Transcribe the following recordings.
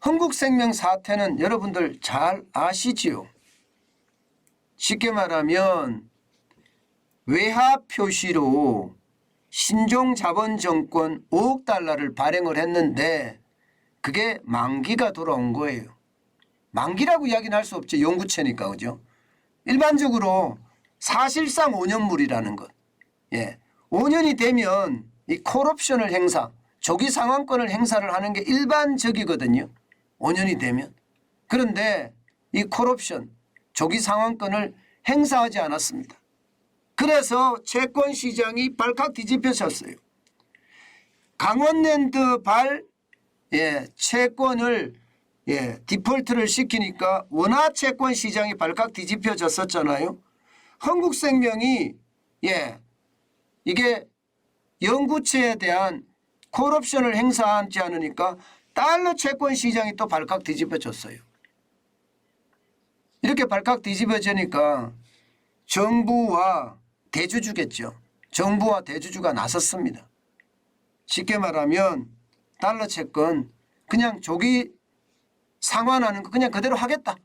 흥국생명 사태는 여러분들 잘 아시지요. 쉽게 말하면 외화 표시로 신종자본정권 5억 달러를 발행을 했는데 그게 만기가 돌아온 거예요. 만기라고 이야기는 할 수 없죠. 영구채니까. 그죠? 일반적으로 사실상 5년물이라는 것. 예. 5년이 되면 이 콜옵션을 행사, 조기 상환권을 행사를 하는 게 일반적이거든요. 5년이 되면. 그런데 이 콜옵션, 조기 상환권을 행사하지 않았습니다. 그래서 채권 시장이 발칵 뒤집혀졌어요. 강원랜드 발 채권을 디폴트를 시키니까 원화 채권 시장이 발칵 뒤집혀졌었잖아요. 흥국생명이 이게 영구채에 대한 콜옵션을 행사하지 않으니까 달러 채권 시장이 또 발칵 뒤집어졌어요. 이렇게 발칵 뒤집어지니까 정부와 대주주겠죠. 정부와 대주주가 나섰습니다. 쉽게 말하면 달러 채권 그냥 조기 상환하는 거 그냥 그대로 하겠다.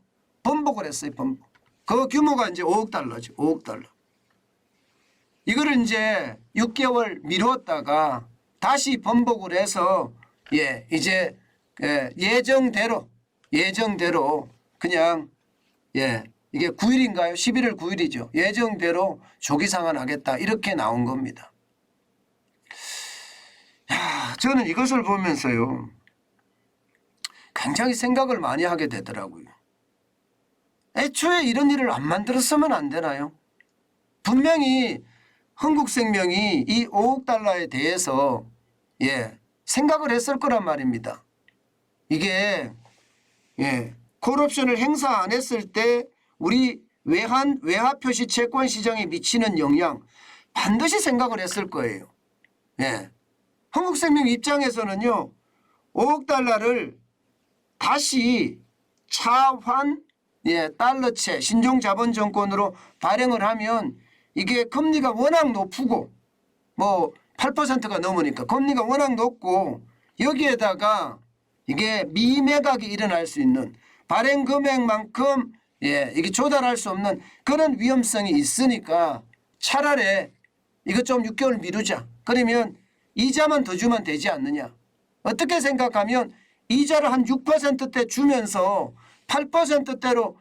번복을 했어요. 번복. 그 규모가 이제 5억 달러죠. 5억 달러. 이거를 이제 6개월 미뤘다가 다시 번복을 해서 이제 예정대로 그냥 이게 9일인가요? 11월 9일이죠. 예정대로 조기 상환하겠다. 이렇게 나온 겁니다. 저는 이것을 보면서요. 굉장히 생각을 많이 하게 되더라고요. 애초에 이런 일을 안 만들었으면 안 되나요? 분명히 흥국생명이 이 5억 달러에 대해서 생각을 했을 거란 말입니다. 이게 콜옵션을 행사 안 했을 때 우리 외화 표시 채권 시장에 미치는 영향 반드시 생각을 했을 거예요. 흥국생명 입장에서는요. 5억 달러를 다시 차환 달러채 신종자본정권으로 발행을 하면 이게 금리가 워낙 높고 뭐 8%가 넘으니까 금리가 워낙 높고 여기에다가 이게 미매각이 일어날 수 있는 발행 금액만큼 이게 조달할 수 없는 그런 위험성이 있으니까 차라리 이거 좀 6개월 미루자. 그러면 이자만 더 주면 되지 않느냐. 어떻게 생각하면 이자를 한 6%대 주면서 8%대로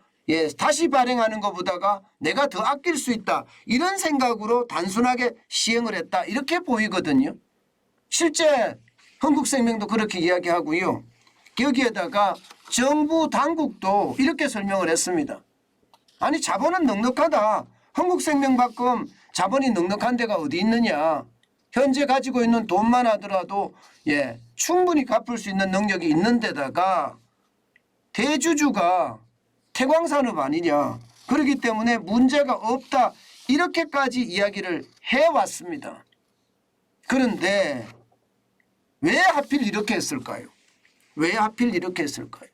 다시 발행하는 것보다가 내가 더 아낄 수 있다. 이런 생각으로 단순하게 시행을 했다. 이렇게 보이거든요. 실제 흥국생명도 그렇게 이야기하고요. 여기에다가 정부 당국도 이렇게 설명을 했습니다. 아니 자본은 넉넉하다. 흥국생명만큼 자본이 넉넉한 데가 어디 있느냐. 현재 가지고 있는 돈만 하더라도 충분히 갚을 수 있는 능력이 있는 데다가 대주주가 태광산업 아니냐. 그렇기 때문에 문제가 없다. 이렇게까지 이야기를 해왔습니다. 그런데 왜 하필 이렇게 했을까요? 왜 하필 이렇게 했을까요?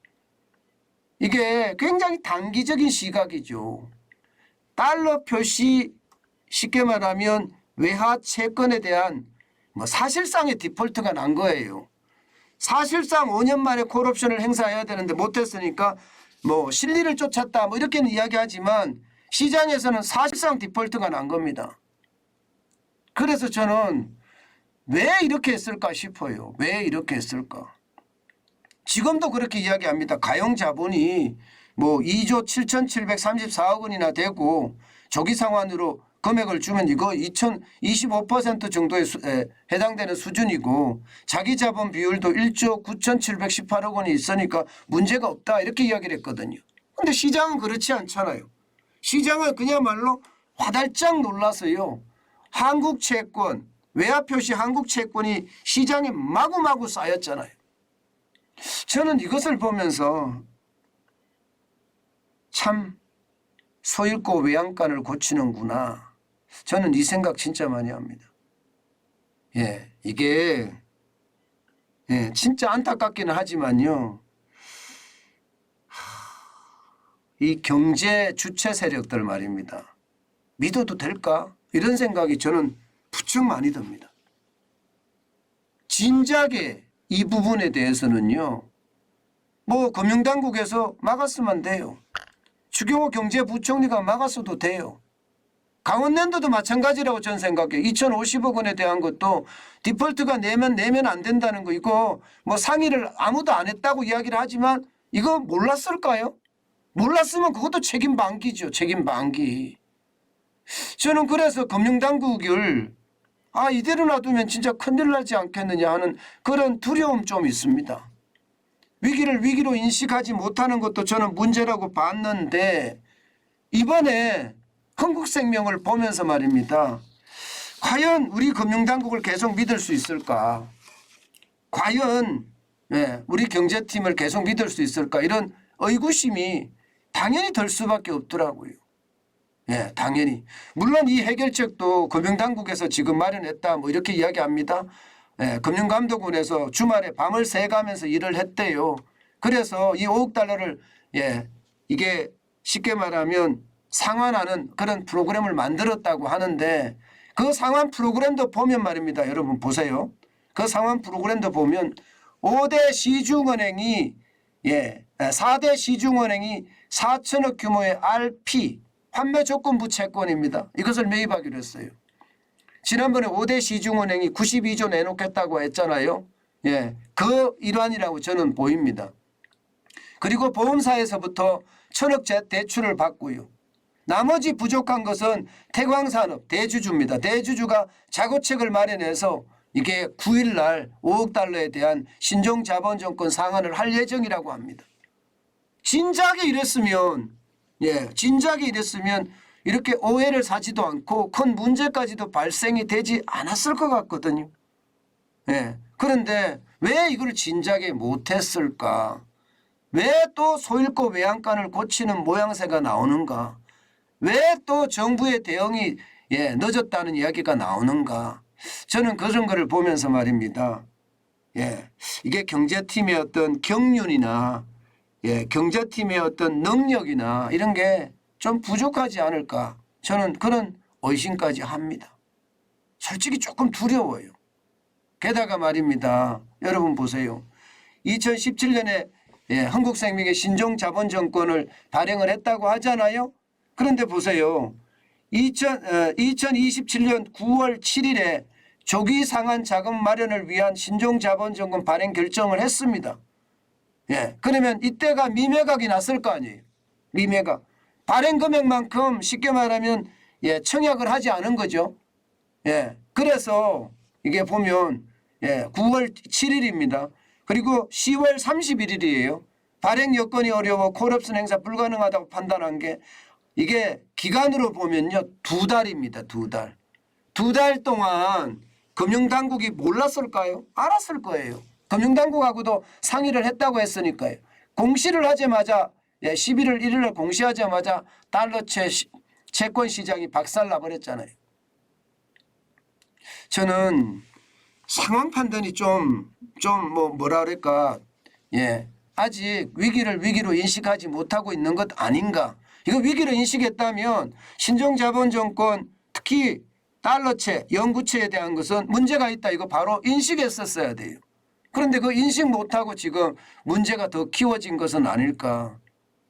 이게 굉장히 단기적인 시각이죠. 달러 표시 쉽게 말하면 외화 채권에 대한 사실상의 디폴트가 난 거예요. 사실상 5년 만에 콜옵션을 행사해야 되는데 못했으니까 실리를 쫓았다 이렇게는 이야기하지만 시장에서는 사실상 디폴트가 난 겁니다. 그래서 저는 왜 이렇게 했을까 싶어요. 왜 이렇게 했을까. 지금도 그렇게 이야기합니다. 가용 자본이 2조 7,734억 원이나 되고 조기 상환으로 금액을 주면 이거 25% 정도에 해당되는 수준이고 자기 자본 비율도 1조 9,718억 원이 있으니까 문제가 없다 이렇게 이야기를 했거든요. 그런데 시장은 그렇지 않잖아요. 시장은 그야말로 화들짝 놀라서요. 한국 채권, 외화 표시 한국 채권이 시장에 마구마구 쌓였잖아요. 저는 이것을 보면서 참 소잃고 외양간을 고치는구나. 저는 이 생각 진짜 많이 합니다. 이게 진짜 안타깝기는 하지만요. 이 경제 주체 세력들 말입니다. 믿어도 될까? 이런 생각이 저는 부쩍 많이 듭니다. 진작에 이 부분에 대해서는요. 뭐 금융당국에서 막았으면 돼요. 추경호 경제부총리가 막았어도 돼요. 강원랜드도 마찬가지라고 저는 생각해요. 2,050억 원에 대한 것도 디폴트가 내면 안 된다는 거, 이거 뭐 상의를 아무도 안 했다고 이야기를 하지만 이거 몰랐을까요? 몰랐으면 그것도 책임 방기죠. 책임 방기. 저는 그래서 금융당국을 이대로 놔두면 진짜 큰일 나지 않겠느냐 하는 그런 두려움 좀 있습니다. 위기를 위기로 인식하지 못하는 것도 저는 문제라고 봤는데, 이번에 흥국생명을 보면서 말입니다. 과연 우리 금융당국을 계속 믿을 수 있을까? 과연 우리 경제팀을 계속 믿을 수 있을까? 이런 의구심이 당연히 들 수밖에 없더라고요. 당연히. 물론 이 해결책도 금융당국에서 지금 마련했다 뭐 이렇게 이야기합니다. 금융감독원에서 주말에 밤을 새가면서 일을 했대요. 그래서 이 5억 달러를 이게 쉽게 말하면 상환하는 그런 프로그램을 만들었다고 하는데, 그 상환 프로그램도 보면 말입니다. 여러분 보세요. 그 상환 프로그램도 보면 5대 시중은행이 4대 시중은행이 4천억 규모의 RP 환매조건부 채권입니다. 이것을 매입하기로 했어요. 지난번에 5대 시중은행이 92조 내놓겠다고 했잖아요. 그 일환이라고 저는 보입니다. 그리고 보험사에서부터 1,000억 대출을 받고요. 나머지 부족한 것은 태광산업 대주주입니다. 대주주가 자구책을 마련해서 이게 9일 날 5억 달러에 대한 신종자본증권 상환을 할 예정이라고 합니다. 진작에 이랬으면 이렇게 오해를 사지도 않고 큰 문제까지도 발생이 되지 않았을 것 같거든요. 그런데 왜 이걸 진작에 못했을까? 왜 또 소일고 외양간을 고치는 모양새가 나오는가? 왜 또 정부의 대응이 늦었다는 이야기가 나오는가? 저는 그런 거를 보면서 말입니다. 이게 경제팀의 어떤 경륜이나 경제팀의 어떤 능력이나 이런 게 좀 부족하지 않을까? 저는 그런 의심까지 합니다. 솔직히 조금 두려워요. 게다가 말입니다. 여러분 보세요. 2017년에 한국생명의 신종자본증권을 발행을 했다고 하잖아요. 그런데 보세요. 2027년 9월 7일에 조기 상환 자금 마련을 위한 신종자본증권 발행 결정을 했습니다. 그러면 이때가 미매각이 났을 거 아니에요. 미매각. 발행 금액만큼 쉽게 말하면 청약을 하지 않은 거죠. 그래서 이게 보면 9월 7일입니다. 그리고 10월 31일이에요. 발행 여건이 어려워 콜옵션 행사 불가능하다고 판단한 게, 이게 기간으로 보면요 2달입니다. 2달. 2달 동안 금융당국이 몰랐을까요? 알았을 거예요. 금융당국하고도 상의를 했다고 했으니까요. 공시를 하자마자 11월 1일 날 공시하자마자 달러채 채권 시장이 박살나 버렸잖아요. 저는 상황 판단이 뭐라 그럴까, 아직 위기를 위기로 인식하지 못하고 있는 것 아닌가. 이거 위기를 인식했다면 신종자본증권 특히 달러채, 영구채에 대한 것은 문제가 있다. 이거 바로 인식했었어야 돼요. 그런데 그 인식 못하고 지금 문제가 더 키워진 것은 아닐까.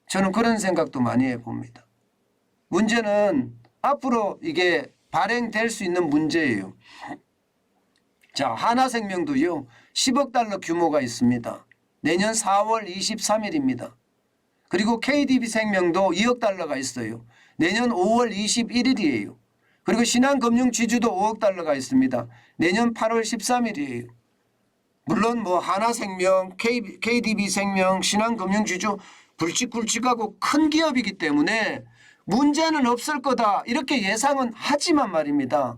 저는 그런 생각도 많이 해봅니다. 문제는 앞으로 이게 발행될 수 있는 문제예요. 자, 하나생명도요 10억 달러 규모가 있습니다. 내년 4월 23일입니다. 그리고 KDB생명도 2억 달러가 있어요. 내년 5월 21일이에요. 그리고 신한금융지주도 5억 달러가 있습니다. 내년 8월 13일이에요. 물론 뭐 하나생명, KDB생명, 신한금융지주 굵직굵직하고 큰 기업이기 때문에 문제는 없을 거다 이렇게 예상은 하지만 말입니다.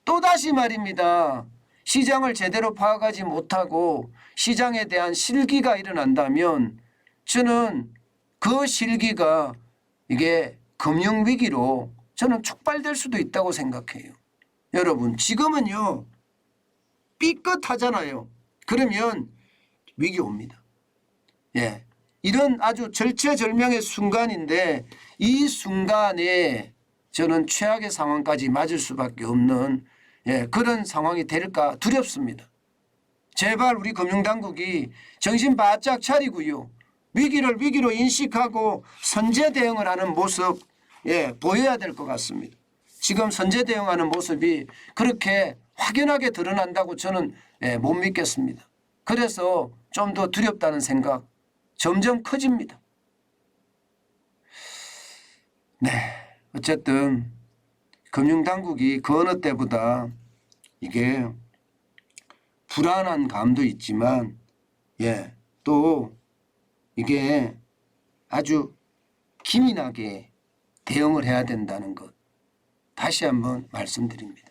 또다시 말입니다. 시장을 제대로 파악하지 못하고 시장에 대한 실기가 일어난다면 저는 그 실기가 이게 금융위기로 저는 촉발될 수도 있다고 생각해요. 여러분 지금은요 삐끗하잖아요. 그러면 위기 옵니다. 이런 아주 절체절명의 순간인데 이 순간에 저는 최악의 상황까지 맞을 수밖에 없는 그런 상황이 될까 두렵습니다. 제발 우리 금융당국이 정신 바짝 차리고요. 위기를 위기로 인식하고 선제 대응을 하는 모습 보여야 될 것 같습니다. 지금 선제 대응하는 모습이 그렇게 확연하게 드러난다고 저는 못 믿겠습니다. 그래서 좀 더 두렵다는 생각 점점 커집니다. 네, 어쨌든 금융당국이 그 어느 때보다 이게 불안한 감도 있지만 또 이게 아주 기민하게 대응을 해야 된다는 것 다시 한번 말씀드립니다.